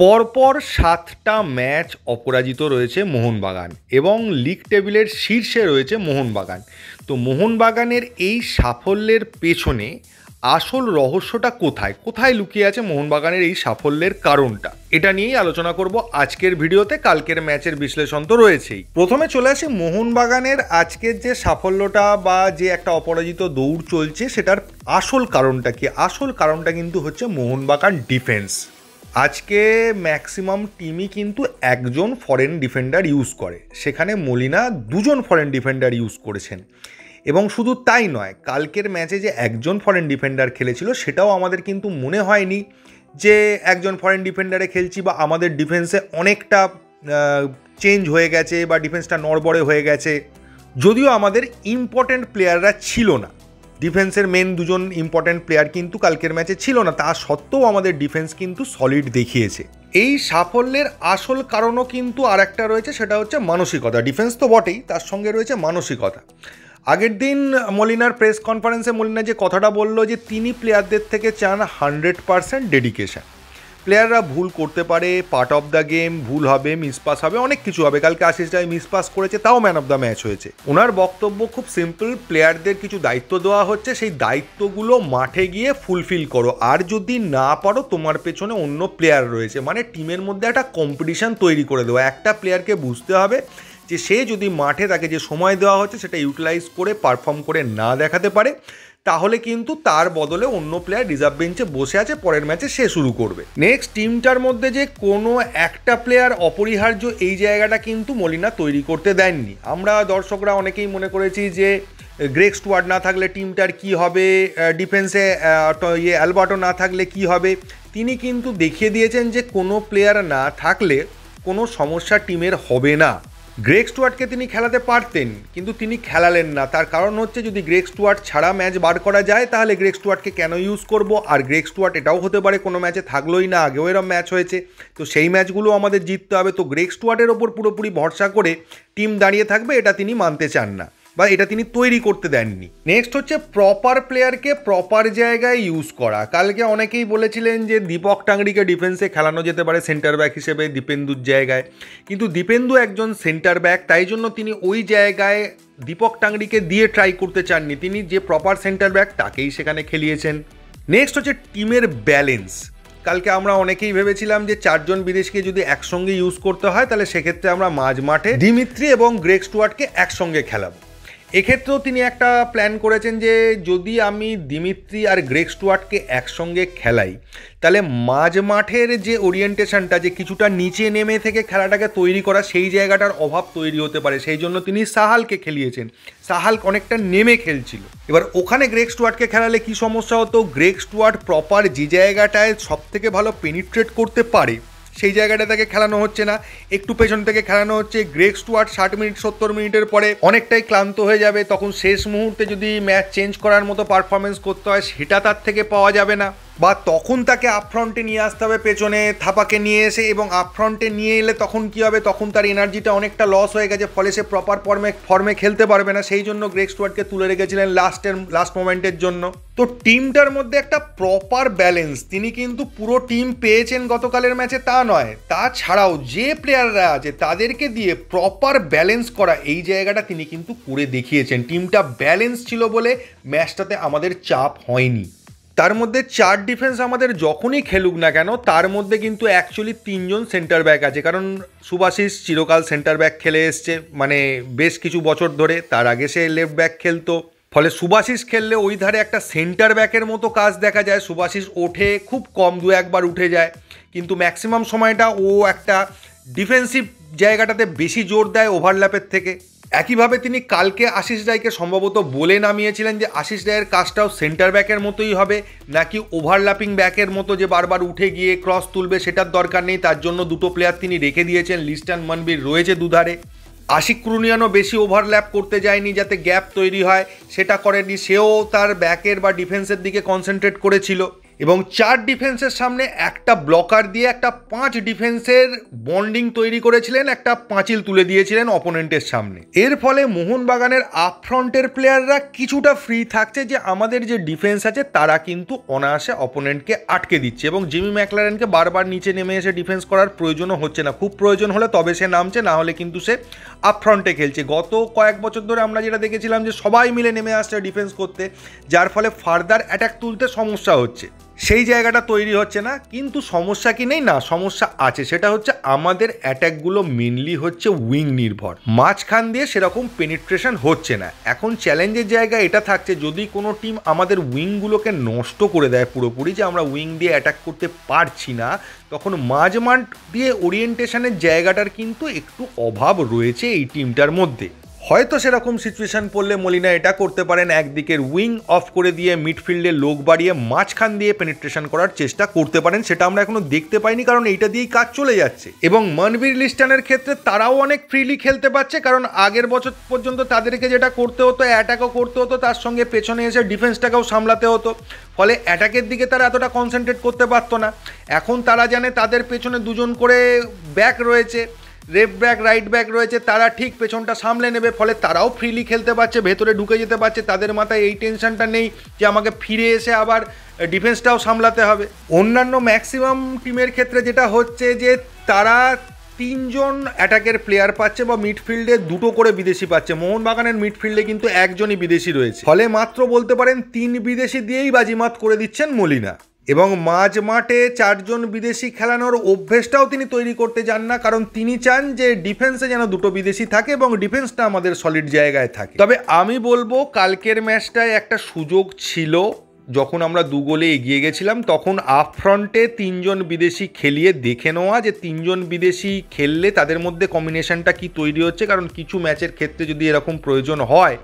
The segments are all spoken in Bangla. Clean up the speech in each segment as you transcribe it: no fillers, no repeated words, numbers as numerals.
পরপর 7টা ম্যাচ অপরাজিত রয়েছে মোহনবাগান এবং লিগ টেবিলের শীর্ষে রয়েছে মোহনবাগান। তো মোহনবাগানের এই সাফল্যের পেছনে আসল রহস্যটা কোথায় কোথায় লুকিয়ে আছে মোহনবাগানের এই সাফল্যের কারণটা, এটা নিয়েই আলোচনা করব আজকের ভিডিওতে। কালকের ম্যাচের বিশ্লেষণ তো রয়েছেই। প্রথমে চলে আসি মোহনবাগানের আজকের যে সাফল্যটা বা যে একটা অপরাজিত দৌড় চলছে সেটার আসল কারণটা কি। আসল কারণটা কিন্তু হচ্ছে মোহনবাগান ডিফেন্স। আজকে ম্যাক্সিমাম টিমই কিন্তু একজন ফরেন ডিফেন্ডার ইউজ করে, সেখানে মলিনা দুজন ফরেন ডিফেন্ডার ইউজ করেছেন। এবং শুধু তাই নয়, কালকের ম্যাচে যে একজন ফরেন ডিফেন্ডার খেলেছিল সেটাও আমাদের কিন্তু মনে হয়নি যে একজন ফরেন ডিফেন্ডারে খেলছি বা আমাদের ডিফেন্সে অনেকটা চেঞ্জ হয়ে গেছে বা ডিফেন্সটা নড়বড়ে হয়ে গেছে। যদিও আমাদের ইম্পর্ট্যান্ট প্লেয়াররা ছিল না, ডিফেন্সের মেন দুজন ইম্পর্ট্যান্ট প্লেয়ার কিন্তু কালকের ম্যাচে ছিল না, তা সত্ত্বেও আমাদের ডিফেন্স কিন্তু সলিড দেখিয়েছে। এই সাফল্যের আসল কারণও কিন্তু আর একটা রয়েছে, সেটা হচ্ছে মানসিকতা। ডিফেন্স তো বটেই, তার সঙ্গে রয়েছে মানসিকতা। আগের দিন মলিনার প্রেস কনফারেন্সে মলিনা যে কথাটা বললো যে তিনি প্লেয়ারদের থেকে চান 100% ডেডিকেশন। প্লেয়াররা ভুল করতে পারে, পার্ট অফ দ্য গেম, ভুল হবে, মিসপাস হবে, অনেক কিছু হবে। কালকে আশিস রায় মিসপাস করেছে, তাও ম্যান অফ দ্য ম্যাচ হয়েছে। ওনার বক্তব্য খুব সিম্পল, প্লেয়ারদের কিছু দায়িত্ব দেওয়া হচ্ছে, সেই দায়িত্বগুলো মাঠে গিয়ে ফুলফিল করো, আর যদি না পারো তোমার পেছনে অন্য প্লেয়ার রয়েছে। মানে টিমের মধ্যে একটা কম্পিটিশান তৈরি করে দেওয়া। একটা প্লেয়ারকে বুঝতে হবে যে সে যদি মাঠে তাকে যে সময় দেওয়া হচ্ছে সেটা ইউটিলাইজ করে পারফর্ম করে না দেখাতে পারে, তাহলে কিন্তু তার বদলে অন্য প্লেয়ার রিজার্ভ বেঞ্চে বসে আছে, পরের ম্যাচে সে শুরু করবে। নেক্সট, টিমটার মধ্যে যে কোনো একটা প্লেয়ার অপরিহার্য, এই জায়গাটা কিন্তু মলিনা তৈরি করতে দেননি। আমরা দর্শকরা অনেকেই মনে করেছি যে গ্রেগ স্টুয়ার্ট না থাকলে টিমটার কি হবে, ডিফেন্সে অ্যালবার্টো না থাকলে কি হবে। তিনি কিন্তু দেখিয়ে দিয়েছেন যে কোনো প্লেয়ার না থাকলে কোনো সমস্যা টিমের হবে না। গ্রেগ স্টুয়ার্টকে তিনি খেলাতে পারতেন, কিন্তু তিনি খেলালেন না। তার কারণ হচ্ছে যদি গ্রেগ স্টুয়ার্ট ছাড়া ম্যাচ বার করা যায় তাহলে গ্রেগ স্টুয়ার্টকে কেন ইউজ করব। আর গ্রেগ স্টুয়ার্ট এটাও হতে পারে কোনো ম্যাচে থাকলোই না, আগেও এরম ম্যাচ হয়েছে, তো সেই ম্যাচগুলো আমাদের জিততে হবে। তো গ্রেগ স্টুয়ার্টের ওপর পুরোপুরি ভরসা করে টিম দাঁড়িয়ে থাকবে, এটা তিনি মানতে চান না বা এটা তিনি তৈরি করতে দেননি। নেক্সট হচ্ছে প্রপার প্লেয়ারকে প্রপার জায়গায় ইউজ করা। কালকে অনেকেই বলেছিলেন যে দীপক টাংরিকে ডিফেন্সে খেলানো যেতে পারে সেন্টার ব্যাক হিসেবে দীপেন্দুর জায়গায়, কিন্তু দীপেন্দু একজন সেন্টার ব্যাক, তাই জন্য তিনি ওই জায়গায় দীপক টাংরিকে দিয়ে ট্রাই করতে চাননি। তিনি যে প্রপার সেন্টার ব্যাক তাকেই সেখানে খেলিয়েছেন। নেক্সট হচ্ছে টিমের ব্যালেন্স। কালকে আমরা অনেকেই ভেবেছিলাম যে 4 জন বিদেশকে যদি একসঙ্গে ইউজ করতে হয় তাহলে সেক্ষেত্রে আমরা মাঝ মাঠে দিমিত্রি এবং গ্রেগ স্টুয়ার্টকে একসঙ্গে খেলাবো। এক্ষেত্রেও তিনি একটা প্ল্যান করেছেন যে যদি আমি দিমিত্রি আর গ্রেগ স্টুয়ার্টকে একসঙ্গে খেলাই তাহলে মাঝ মাঠের যে ওরিয়েন্টেশনটা, যে কিছুটা নিচে নেমে থেকে খেলাটাকে তৈরি করা, সেই জায়গাটার অভাব তৈরি হতে পারে। সেই জন্য তিনি সাহালকে খেলিয়েছেন। সাহাল অনেকটা নেমে খেলছিল। এবার ওখানে গ্রেগ স্টুয়ার্টকে খেলালে কি সমস্যা হতো, গ্রেগ স্টুয়ার্ট প্রপার যে জায়গাটায় সবথেকে ভালো পেনিট্রেট করতে পারে সেই জায়গাটা তাকে খেলানো হচ্ছে না, একটু পেছন থেকে খেলানো হচ্ছে। গ্রেগ স্টুয়ার্ট 60 মিনিট 70 মিনিটের পরে অনেকটাই ক্লান্ত হয়ে যাবে, তখন শেষ মুহূর্তে যদি ম্যাচ চেঞ্জ করার মতো পারফরমেন্স করতে হয় সেটা তার থেকে পাওয়া যাবে না, বা তখন তাকে আপফ্রন্টে নিয়ে আসতে হবে, পেছনে থাপাকে নিয়ে এসে। এবং আপফ্রন্টে নিয়ে এলে তখন কি হবে, তখন তার এনার্জিটা অনেকটা লস হয়ে গেছে, ফলে সে প্রপার ফর্মে খেলতে পারবে না। সেই জন্য গ্রেগ স্টুয়ার্টকে তুলে রেখেছিলেন লাস্ট মোমেন্টের জন্য। তো টিমটার মধ্যে একটা প্রপার ব্যালেন্স তিনি কিন্তু পুরো টিম পেয়েছেন গতকালের ম্যাচে, তা নয়, তাছাড়াও যে প্লেয়াররা আছে তাদেরকে দিয়ে প্রপার ব্যালেন্স করা, এই জায়গাটা তিনি কিন্তু করে দেখিয়েছেন। টিমটা ব্যালেন্স ছিল বলে ম্যাচটাতে আমাদের চাপ হয়নি। তার মধ্যে 4 ডিফেন্স আমাদের যখনই খেলুক না কেন তার মধ্যে কিন্তু অ্যাকচুয়ালি 3 জন সেন্টার ব্যাক আছে, কারণ সুভাশিস চিরকাল সেন্টার ব্যাক খেলে এসছে, মানে বেশ কিছু বছর ধরে। তার আগে সে লেফট ব্যাক খেলতো, ফলে সুভাশিস খেললে ওই ধারে একটা সেন্টার ব্যাকের মতো কাজ দেখা যায়। সুভাশিস ওঠে খুব কম, 2-1 বার উঠে যায়, কিন্তু ম্যাক্সিমাম সময়টা ও একটা ডিফেন্সিভ জায়গাটাতে বেশি জোর দেয় ওভারল্যাপের থেকে। একইভাবে তিনি কালকে আশিস রায়কে সম্ভবত বলে নামিয়েছিলেন যে আশিস রায়ের কাজটাও সেন্টার ব্যাকের মতোই হবে, নাকি ওভারল্যাপিং ব্যাকের মতো যে বারবার উঠে গিয়ে ক্রস তুলবে সেটার দরকার নেই। তার জন্য দুটো প্লেয়ার তিনি রেখে দিয়েছেন, লিস্টন মনবীর রয়েছে দুধারে। আশিক ক্রুনিয়ানও বেশি ওভারল্যাপ করতে যায়নি যাতে গ্যাপ তৈরি হয়, সেটা করেনি। সেও তার ব্যাকের বা ডিফেন্সের দিকে কনসেন্ট্রেট করেছিল। এবং 4 ডিফেন্সের সামনে একটা ব্লকার দিয়ে একটা 5 ডিফেন্সের বন্ডিং তৈরি করেছিলেন, একটা পাঁচিল তুলে দিয়েছিলেন অপোনেন্টের সামনে। এর ফলে মোহনবাগানের আপফ্রন্টের প্লেয়াররা কিছুটা ফ্রি থাকছে যে আমাদের যে ডিফেন্স আছে তারা কিন্তু অনায়াসে অপোনেন্টকে আটকে দিচ্ছে, এবং জিমি ম্যাকলারেনকে বারবার নিচে নেমে এসে ডিফেন্স করার প্রয়োজনও হচ্ছে না। খুব প্রয়োজন হলে তবে সে নামছে, না হলে কিন্তু সে আপফ্রন্টে খেলছে। গত কয়েক বছর ধরে আমরা যেটা দেখেছিলাম যে সবাই মিলে নেমে আসছে ডিফেন্স করতে, যার ফলে ফার্দার অ্যাটাক তুলতে সমস্যা হচ্ছে, সেই জায়গাটা তৈরি হচ্ছে না। কিন্তু সমস্যা কি নেই, না সমস্যা আছে, সেটা হচ্ছে আমাদের অ্যাট্যাকগুলো মেনলি হচ্ছে উইং নির্ভর, মাঝখান দিয়ে সেরকম পেনিট্রেশন হচ্ছে না। এখন চ্যালেঞ্জের জায়গা এটা থাকছে, যদি কোনো টিম আমাদের উইংগুলোকে নষ্ট করে দেয় পুরোপুরি, যে আমরা উইং দিয়ে অ্যাটাক করতে পারছি না, তখন মাঝমাঠ দিয়ে ওরিয়েন্টেশনের জায়গাটার কিন্তু একটু অভাব রয়েছে এই টিমটার মধ্যে। হয়তো সেরকম সিচুয়েশন পড়লে মলিনা এটা করতে পারেন, একদিকের উইং অফ করে দিয়ে মিডফিল্ডে লোক বাড়িয়ে মাঝখান দিয়ে পেনিট্রেশন করার চেষ্টা করতে পারেন। সেটা আমরা এখনো দেখতে পাইনি, কারণ এইটা দিয়েই কাজ চলে যাচ্ছে। এবং মনবীর লিস্টনের ক্ষেত্রে তারাও অনেক ফ্রিলি খেলতে পারছে, কারণ আগের বছর পর্যন্ত তাদেরকে যেটা করতে হতো, অ্যাটাকও করতে হতো, তার সঙ্গে পেছনে এসে ডিফেন্সটাকেও সামলাতে হতো, ফলে অ্যাটাকের দিকে তারা এতটা কনসেন্ট্রেট করতে পারতো না। এখন তারা জানে তাদের পেছনে দুজন করে ব্যাক রয়েছে, লেফট ব্যাক রাইট ব্যাক রয়েছে, তারা ঠিক পেছনটা সামলে নেবে, ফলে তারাও ফ্রিলি খেলতে পারছে, ভেতরে ঢুকে যেতে পারছে। তাদের মাথায় এই টেনশনটা নেই যে আমাকে ফিরে এসে আবার ডিফেন্সটাও সামলাতে হবে। অন্যান্য ম্যাক্সিমাম টিমের ক্ষেত্রে যেটা হচ্ছে যে তারা 3 জন অ্যাটাকের প্লেয়ার পাচ্ছে বা মিডফিল্ডে 2টো করে বিদেশি পাচ্ছে। মোহনবাগানের মিডফিল্ডে কিন্তু একজনই বিদেশি রয়েছে, ফলে মাত্র বলতে পারেন 3 বিদেশি দিয়েই বাজিমাত করে দিচ্ছেন মলিনা। এবং মাঝ মাঠে 4 জন বিদেশি খেলানোর অভ্যেসটাও তিনি তৈরি করতে চান না, কারণ তিনি চান যে ডিফেন্সে যেন 2টো বিদেশি থাকে এবং ডিফেন্সটা আমাদের সলিড জায়গায় থাকে। তবে আমি বলবো কালকের ম্যাচটায় একটা সুযোগ ছিল, যখন আমরা 2 গোলে এগিয়ে গেছিলাম, তখন আপফ্রন্টে 3 জন বিদেশি খেলিয়ে দেখে নেওয়া, যে 3 জন বিদেশি খেললে তাদের মধ্যে কম্বিনেশনটা কি তৈরি হচ্ছে। কারণ কিছু ম্যাচের ক্ষেত্রে যদি এরকম প্রয়োজন হয়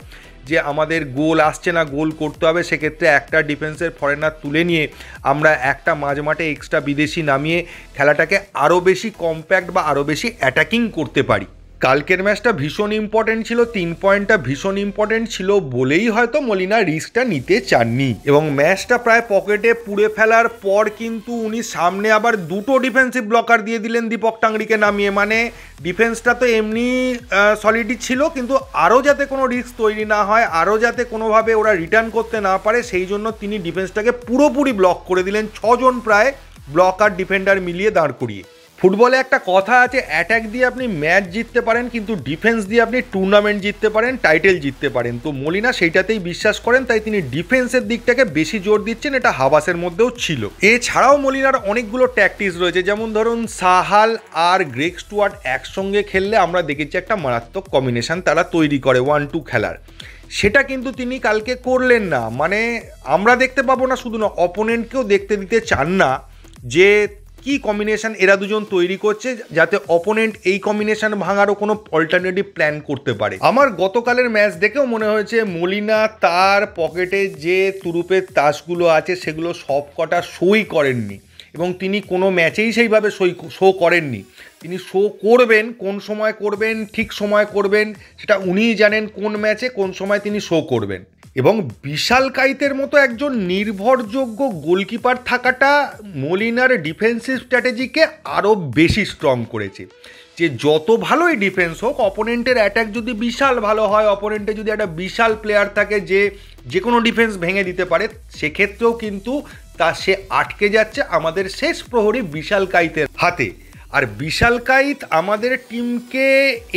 যে আমাদের গোল আসছে না, গোল করতে হবে, সেক্ষেত্রে একটা ডিফেন্সের ফরেনার তুলে নিয়ে আমরা একটা মাঝমাঠে এক্সট্রা বিদেশি নামিয়ে খেলাটাকে আরও বেশি কম্প্যাক্ট বা আরও বেশি অ্যাটাকিং করতে পারি। কালকের ম্যাচটা ভীষণ ইম্পর্টেন্ট ছিল, 3 পয়েন্টটা ভীষণ ইম্পর্টেন্ট ছিল বলেই হয়তো মলিনা রিস্কটা নিতে চাননি। এবং ম্যাচটা প্রায় পকেটে পুড়ে ফেলার পর কিন্তু উনি সামনে আবার 2টো ডিফেন্সিভ ব্লকার দিয়ে দিলেন দীপক টাংরিকে নামিয়ে। মানে ডিফেন্সটা তো এমনি সলিডই ছিল, কিন্তু আরও যাতে কোনো রিস্ক তৈরি না হয়, আরও যাতে কোনোভাবে ওরা রিটার্ন করতে না পারে, সেই জন্য তিনি ডিফেন্সটাকে পুরোপুরি ব্লক করে দিলেন, 6 জন প্রায় ব্লকার ডিফেন্ডার মিলিয়ে দাঁড় করিয়ে। ফুটবলে একটা কথা আছে, অ্যাটাক দিয়ে আপনি ম্যাচ জিততে পারেন, কিন্তু ডিফেন্স দিয়ে আপনি টুর্নামেন্ট জিততে পারেন, টাইটেল জিততে পারেন। তো মলিনা সেইটাতেই বিশ্বাস করেন, তাই তিনি ডিফেন্সের দিকটাকে বেশি জোর দিচ্ছেন, এটা হাবাসের মধ্যেও ছিল। এছাড়াও মলিনার অনেকগুলো ট্যাকটিক্স রয়েছে, যেমন ধরুন সাহাল আর গ্রেগ স্টুয়ার্ট একসঙ্গে খেললে আমরা দেখেছি একটা মারাত্মক কম্বিনেশন তারা তৈরি করে 1-2 খেলার। সেটা কিন্তু তিনি কালকে করলেন না। মানে আমরা দেখতে পাবো না, শুধু না অপোনেন্টকেও দেখতে দিতে চান না যে কি কম্বিনেশন এরা দুজন তৈরি করছে, যাতে অপোনেন্ট এই কম্বিনেশন ভাঙারও কোনো অল্টারনেটিভ প্ল্যান করতে পারে। আমার গতকালের ম্যাচ দেখেও মনে হয়েছে মলিনা তার পকেটে যে তুরুপের তাসগুলো আছে সেগুলো সব কটা শোই করেননি, এবং তিনি কোনো ম্যাচেই সেইভাবে শো করেননি। তিনি শো করবেন, কোন সময় করবেন, ঠিক সময় করবেন, সেটা উনিই জানেন কোন ম্যাচে কোন সময় তিনি শো করবেন। এবং বিশাল কাইতের মতো একজন নির্ভরযোগ্য গোলকিপার থাকাটা মলিনার ডিফেন্সিভ স্ট্র্যাটেজিকে আরও বেশি স্ট্রং করেছে। যে যত ভালোই ডিফেন্স হোক, অপোনেন্টের অ্যাটাক যদি বিশাল ভালো হয়, অপোনেন্টে যদি একটা বিশাল প্লেয়ার থাকে যে কোনো ডিফেন্স ভেঙে দিতে পারে, সেক্ষেত্রেও কিন্তু সে আটকে যাচ্ছে আমাদের শেষ প্রহরী বিশাল কাইতের হাতে। আর বিশাল কাইত আমাদের টিমকে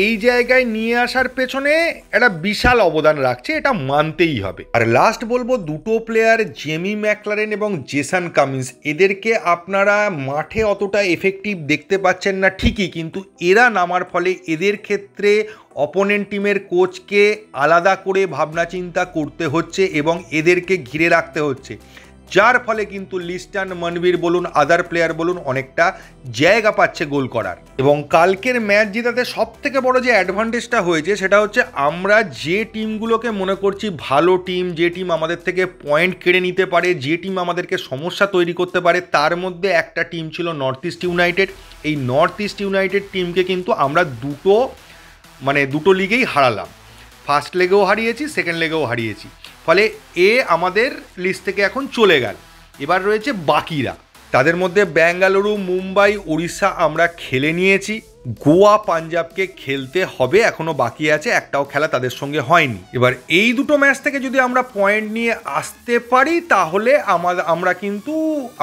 এই জায়গায় নিয়ে আসার পেছনে একটা বিশাল অবদান রাখছে, এটা মানতেই হবে। আর লাস্ট বলবো, 2টো প্লেয়ার জেমি ম্যাকলারেন এবং জেসন কামিন্স, এদেরকে আপনারা মাঠে অতটা এফেক্টিভ দেখতে পাচ্ছেন না ঠিকই, কিন্তু এরা নামার ফলে এদের ক্ষেত্রে অপোনেন্ট টিমের কোচকে আলাদা করে ভাবনা চিন্তা করতে হচ্ছে এবং এদেরকে ঘিরে রাখতে হচ্ছে, যার ফলে কিন্তু লিস্টন, মনবীর বলুন, আদার প্লেয়ার বলুন, অনেকটা জায়গা পাচ্ছে গোল করার। এবং কালকের ম্যাচ জেতাতে সব থেকে বড় যে অ্যাডভান্টেজটা হয়েছে সেটা হচ্ছে আমরা যে টিমগুলোকে মনে করছি ভালো টিম, যে টিম আমাদের থেকে পয়েন্ট কেড়ে নিতে পারে, যে টিম আমাদেরকে সমস্যা তৈরি করতে পারে, তার মধ্যে একটা টিম ছিল নর্থ ইস্ট ইউনাইটেড। এই নর্থ ইস্ট ইউনাইটেড টিমকে কিন্তু আমরা দুটো লিগেই হারালাম। ফার্স্ট লেগেও হারিয়েছি, সেকেন্ড লেগেও হারিয়েছি, ফলে আমাদের লিস্ট থেকে এখন চলে গেল। এবার রয়েছে বাকিরা, তাদের মধ্যে বেঙ্গালুরু, মুম্বাই, উড়িষ্যা আমরা খেলে নিয়েছি। গোয়া, পাঞ্জাবকে খেলতে হবে, এখনো বাকি আছে, একটাও খেলা তাদের সঙ্গে হয়নি। এবার এই দুটো ম্যাচ থেকে যদি আমরা পয়েন্ট নিয়ে আসতে পারি তাহলে আমরা কিন্তু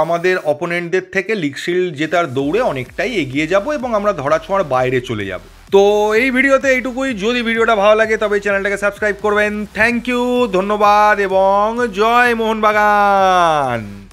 আমাদের অপোনেন্টদের থেকে লিগ শিল্ড জেতার দৌড়ে অনেকটাই এগিয়ে যাব এবং আমরা ধরাছোঁয়ার বাইরে চলে যাব। তো এই ভিডিওতে এইটুকুই। যদি ভিডিওটা ভালো লাগে তবে চ্যানেলটাকে সাবস্ক্রাইব করবেন। থ্যাংক ইউ, ধন্যবাদ এবং জয় মোহনবাগান।